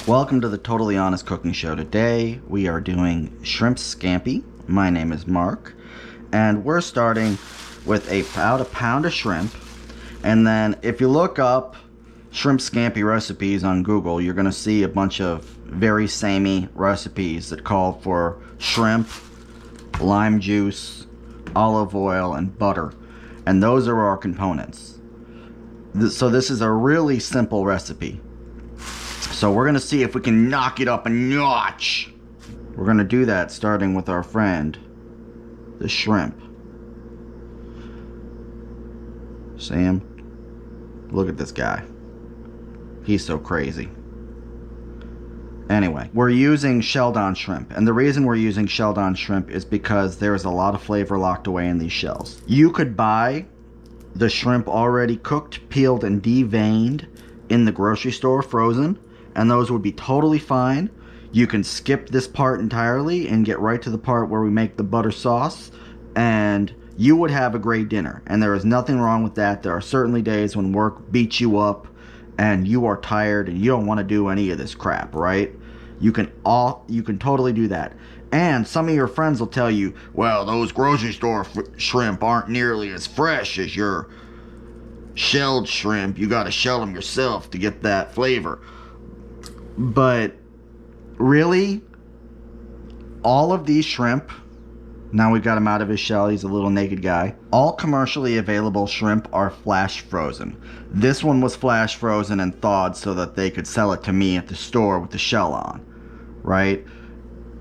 Welcome to the Totally Honest Cooking Show. Today we are doing shrimp scampi. My name is Mark, and we're starting with about a pound of shrimp. And then if you look up shrimp scampi recipes on Google, you're going to see a bunch of very samey recipes that call for shrimp, lime juice, olive oil, and butter. And those are our components. So this is a really simple recipe. So we're going to see if we can knock it up a notch. We're going to do that starting with our friend, the shrimp. See him? Look at this guy. He's so crazy. Anyway, we're using shelled-on shrimp. And the reason we're using shelled-on shrimp is because there's a lot of flavor locked away in these shells. You could buy the shrimp already cooked, peeled, and deveined in the grocery store, frozen. And those would be totally fine. You can skip this part entirely and get right to the part where we make the butter sauce, and you would have a great dinner. And there is nothing wrong with that. There are certainly days when work beats you up and you are tired and you don't want to do any of this crap, right? You can totally do that. And some of your friends will tell you, well, those grocery store shrimp aren't nearly as fresh as your shelled shrimp. You got to shell them yourself to get that flavor. But really, all of these shrimp, now we've got him out of his shell, he's a little naked guy. All commercially available shrimp are flash frozen. This one was flash frozen and thawed so that they could sell it to me at the store with the shell on, right?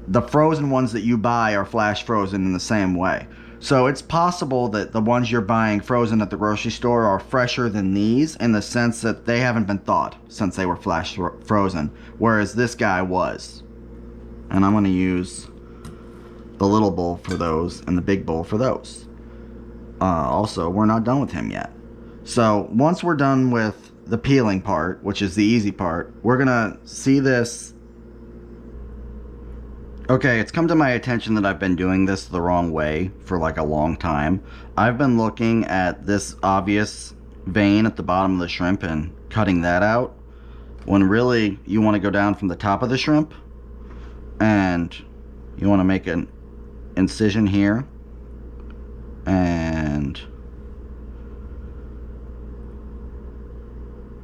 The frozen ones that you buy are flash frozen in the same way. So it's possible that the ones you're buying frozen at the grocery store are fresher than these in the sense that they haven't been thawed since they were flash frozen, whereas this guy was. And I'm going to use the little bowl for those and the big bowl for those. Also, we're not done with him yet. So once we're done with the peeling part, which is the easy part, we're going to see this. Okay, it's come to my attention that I've been doing this the wrong way for like a long time. I've been looking at this obvious vein at the bottom of the shrimp and cutting that out, when really you want to go down from the top of the shrimp and you want to make an incision here, and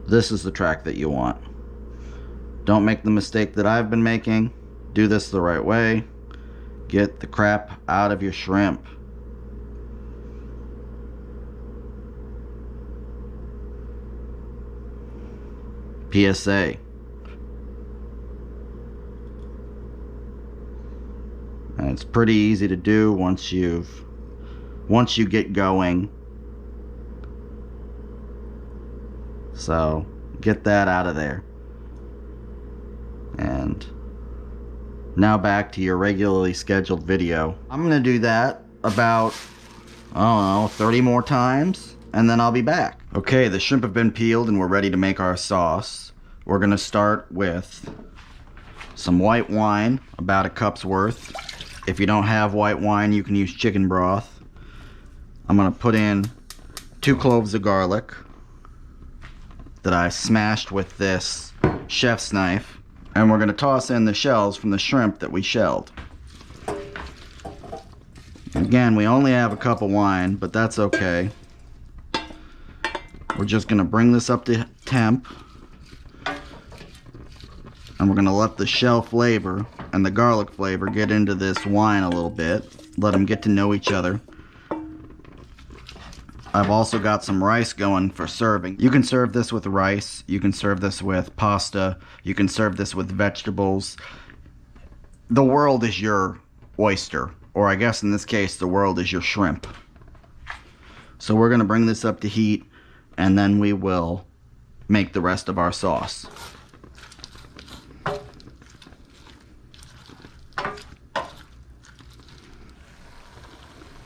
this is the track that you want. Don't make the mistake that I've been making. Do this the right way. Get the crap out of your shrimp. PSA. And it's pretty easy to do once you get going. So get that out of there. And now back to your regularly scheduled video. I'm going to do that about, I don't know, 30 more times, and then I'll be back. Okay, the shrimp have been peeled and we're ready to make our sauce. We're going to start with some white wine, about a cup's worth. If you don't have white wine, you can use chicken broth. I'm going to put in 2 cloves of garlic that I smashed with this chef's knife. And we're going to toss in the shells from the shrimp that we shelled. Again, we only have a cup of wine, but that's okay. We're just going to bring this up to temp. And we're going to let the shell flavor and the garlic flavor get into this wine a little bit. Let them get to know each other. I've also got some rice going for serving. You can serve this with rice. You can serve this with pasta. You can serve this with vegetables. The world is your oyster. Or I guess in this case, the world is your shrimp. So we're going to bring this up to heat, and then we will make the rest of our sauce.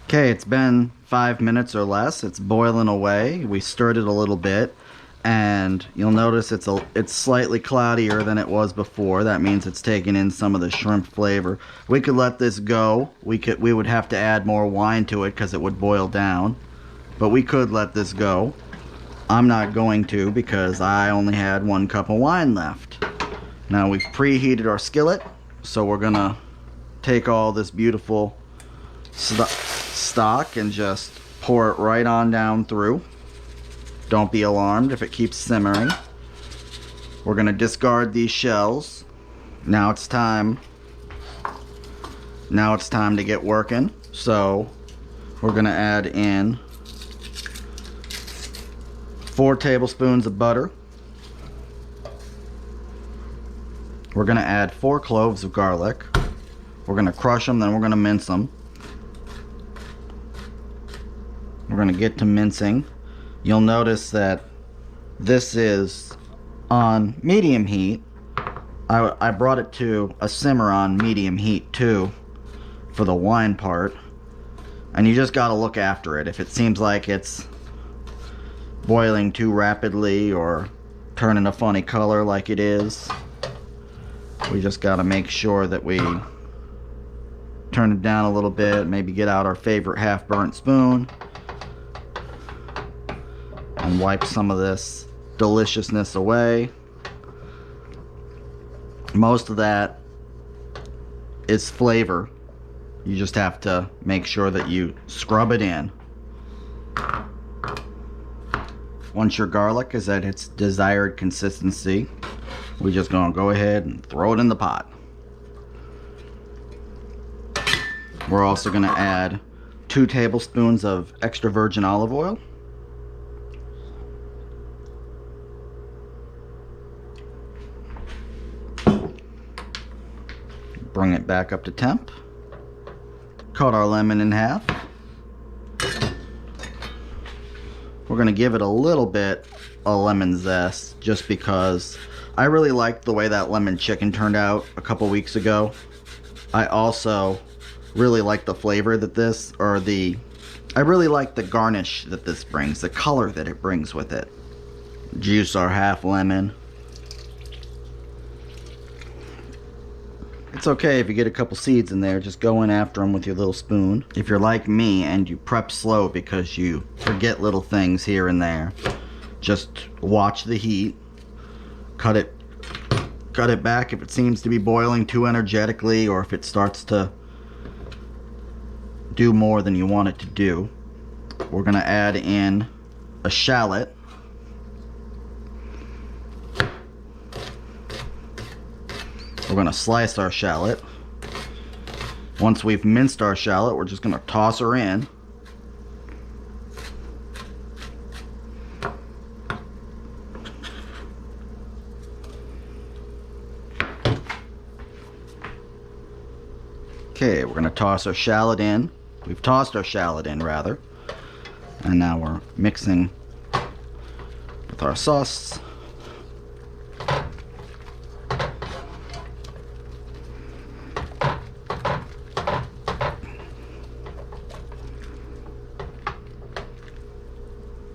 Okay, it's been 5 minutes or less. It's boiling away. We stirred it a little bit, and you'll notice it's slightly cloudier than it was before. That means it's taking in some of the shrimp flavor. We could let this go. We would have to add more wine to it because it would boil down, but we could let this go. I'm not going to because I only had 1 cup of wine left. Now we've preheated our skillet, so we're gonna take all this beautiful stock and just pour it right on down through. Don't be alarmed if it keeps simmering. We're gonna discard these shells. Now it's time to get working. So we're gonna add in 4 tablespoons of butter. We're gonna add 4 cloves of garlic. We're gonna crush them, then we're gonna mince them. We're gonna get to mincing. You'll notice that this is on medium heat. I brought it to a simmer on medium heat too for the wine part. And you just gotta look after it. If it seems like it's boiling too rapidly or turning a funny color like it is, we just gotta make sure that we turn it down a little bit, maybe get out our favorite half-burnt spoon and wipe some of this deliciousness away. Most of that is flavor. You just have to make sure that you scrub it in. Once your garlic is at its desired consistency, we're just gonna go ahead and throw it in the pot. We're also gonna add 2 tablespoons of extra virgin olive oil. Bring it back up to temp. Cut our lemon in half. We're gonna give it a little bit of lemon zest just because I really liked the way that lemon chicken turned out a couple weeks ago. I also really like the flavor that I really like the garnish that this brings, the color that it brings with it. Juice our half lemon. It's okay if you get a couple seeds in there, just go in after them with your little spoon. If you're like me and you prep slow because you forget little things here and there, just watch the heat, cut it back if it seems to be boiling too energetically or if it starts to do more than you want it to do. We're gonna add in a shallot. We're gonna slice our shallot. Once we've minced our shallot, we're just gonna toss her in. Okay, we're gonna toss our shallot in. We've tossed our shallot in, rather. And now we're mixing with our sauce.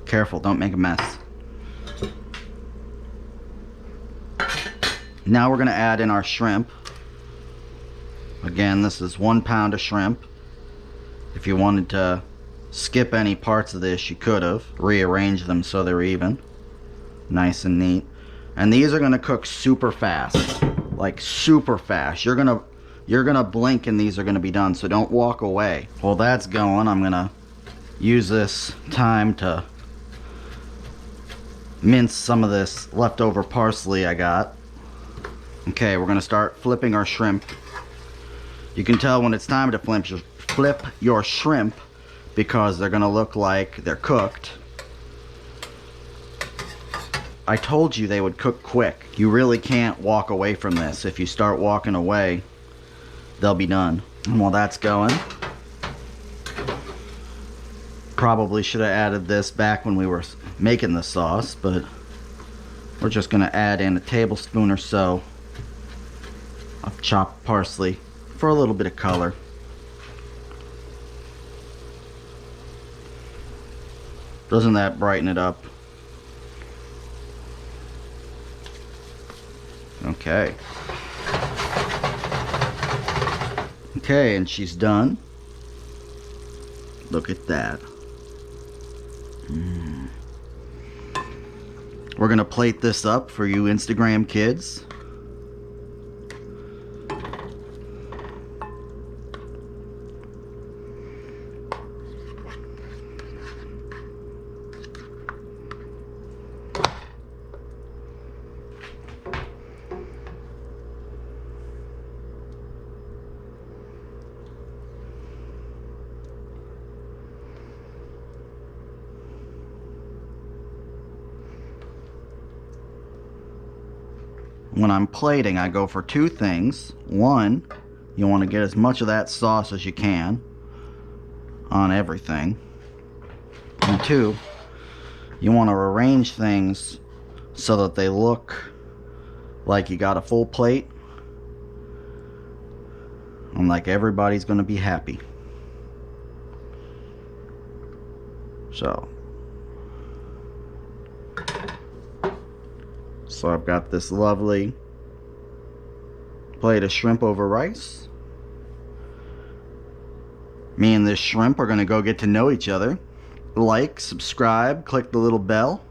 Careful, don't make a mess. Now we're going to add in our shrimp. Again, this is 1 pound of shrimp. If you wanted to skip any parts of this, you could have. Rearrange them so they're even. Nice and neat. And these are going to cook super fast. Like super fast. You're going to blink and these are going to be done, so don't walk away. While that's going, I'm going to use this time to mince some of this leftover parsley I got. Okay, we're gonna start flipping our shrimp. You can tell when it's time to flip your shrimp because they're gonna look like they're cooked. I told you they would cook quick. You really can't walk away from this. If you start walking away, they'll be done. And while that's going, probably should have added this back when we were making the sauce, but we're just gonna add in a tablespoon or so of chopped parsley for a little bit of color. Doesn't that brighten it up? Okay. Okay, and she's done. Look at that. We're gonna plate this up for you Instagram kids. when I'm plating, I go for two things. One, you want to get as much of that sauce as you can on everything. And two, you want to arrange things so that they look like you got a full plate and like everybody's going to be happy. So I've got this lovely plate of shrimp over rice. Me and this shrimp are going to go get to know each other. Like, subscribe, click the little bell.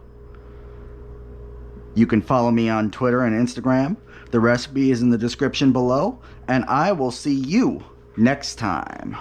You can follow me on Twitter and Instagram. The recipe is in the description below, and I will see you next time.